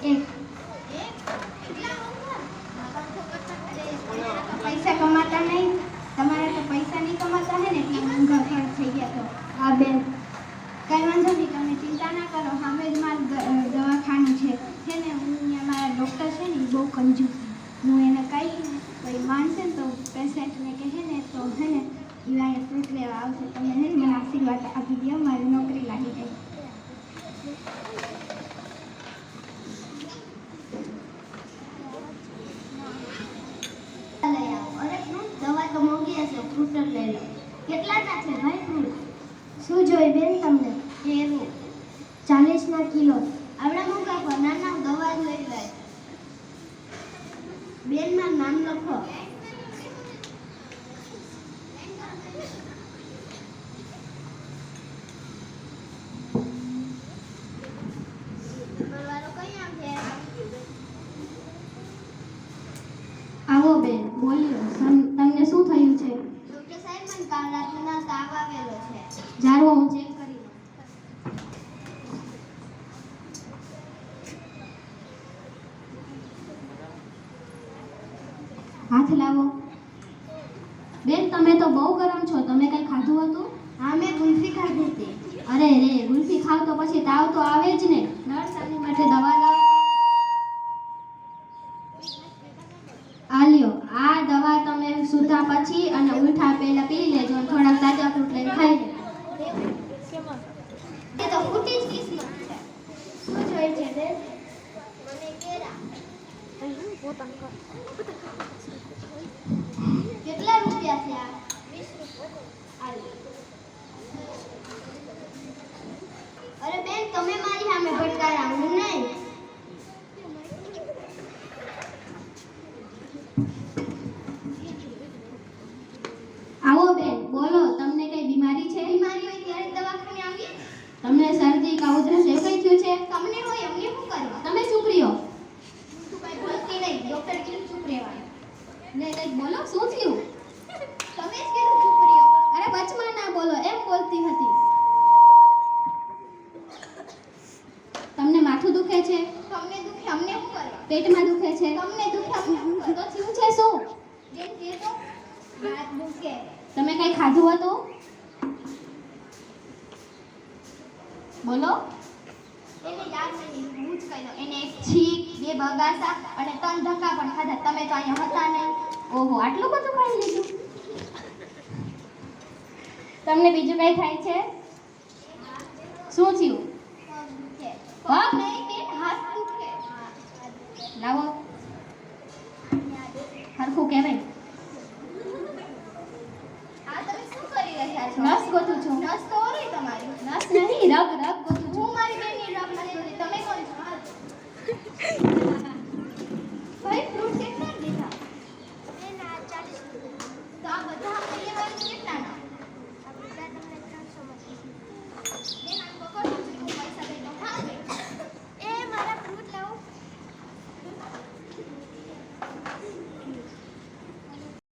એક પૈસા કમાતા નહીં, તમારે તો પૈસા નહીં કમાતા હે ને એટલે મોંઘા ખર્ચ થઈ ગયા. તો હા બેન, કઈ વાંધો નહીં, તમે ચિંતા ના કરો. સામે જ મારું દવાખાનું છે ને, હું અહીંયા મારા ડૉક્ટર છે ને એ બહુ કંજૂસ છે. હું એને કહી ને કોઈ માનશે ને તો પેશન્ટને કહે ને તો હે ને એ ફ્રૂટ લેવા આવશે. તમે હે ને મને આશીર્વાદ આપી દો, મારી નોકરી લાગી ગઈ. દવા તો મોંઘી હશે, ફ્રૂટ જ લઈ લો. કેટલાના છે ભાઈ ફ્રૂટ? શું જોઈએ બેન તમને? કેરું 40ના કિલો. આવડા મોંઘા પર નાના દવા જ લઈ લે. બેનના નામ લખો. આવો બેન, બોલ્યો. તમને શું થયું છે? ડોક્ટર સાહેબ, મને કાલ રાતના તાવ આવેલો છે. જારો હું ચેક કરી લઉં. હાથ લાવો. બેન, તમે તો બહુ ગરમ છો. તમે કઈ ખાધું હતું? હા, મેં ગુલ્ફી ખાધી હતી. અરે રે, ગુલ્ફી ખાવ તો પછી તાવ તો આવે જ ને. નર્સ આની માટે દવા લાવ. આલ્યો, આ દવા તમે સૂતા પછી અને ઉઠા પહેલા પી લેજો. થોડાક તાજા ફ્રૂટ લઈને ખાઈ લેજો. એ તો ફૂટી જ કિસ્મત છે. શું જોઈએ છે બેન? મને કેરા. કેટલા રૂપિયા થયા? 20 રૂપિયા. અરે બેન, તમે મારી સામે ભટકારા, હું નહીં. આવો બેન, બોલો. તમને કઈ બીમારી છે? બીમારી હોય ત્યારે દવાખાને આવીએ. તમને શરદી કે ઉધરસ એવું કઈ થયું છે? તમને હોય, અમને શું કરવા? તમે ચૂપ રહ્યો. તું કઈ બોલતી નહીં. ડોક્ટર કીધું ચૂપ રહેવાનું. ને કઈ બોલો, શું થયું? તમે જ કીધું ચૂપ રહ્યો. અરે વચમાં ના બોલો, એમ બોલતી હતી. તમને માથું દુખે છે? તમને દુખે, અમને શું કરવા? પેટમાં દુખે છે? તમને દુખે, અમને શું કરવા? તો થયું છે શું? જેમ કે તો હાથ દુખે. તમે કઈ ખાધું હતું? બોલો. એને યાદ નહીં, હું જ કહી દઉં. એને એક છીક, 2 બગાસા અને 3 ધક્કા પણ ખાધા. તમે તો અહીંયા હતા નહીં. ઓહો, આટલું બધું ખાઈ લીધું. તમને બીજું કઈ થાય છે? શું થયું? પગ નહીં બેન, હાથ દુખે. લાવો, હરખું કહેવાય. નસ ગોતું છું. નસ તો ઓરી તમારી. નસ નહીં, રગ ગોતું છું. હું મારી બેનની રગ નથી. તમે કોણ છો? ભાઈ ફ્રૂટ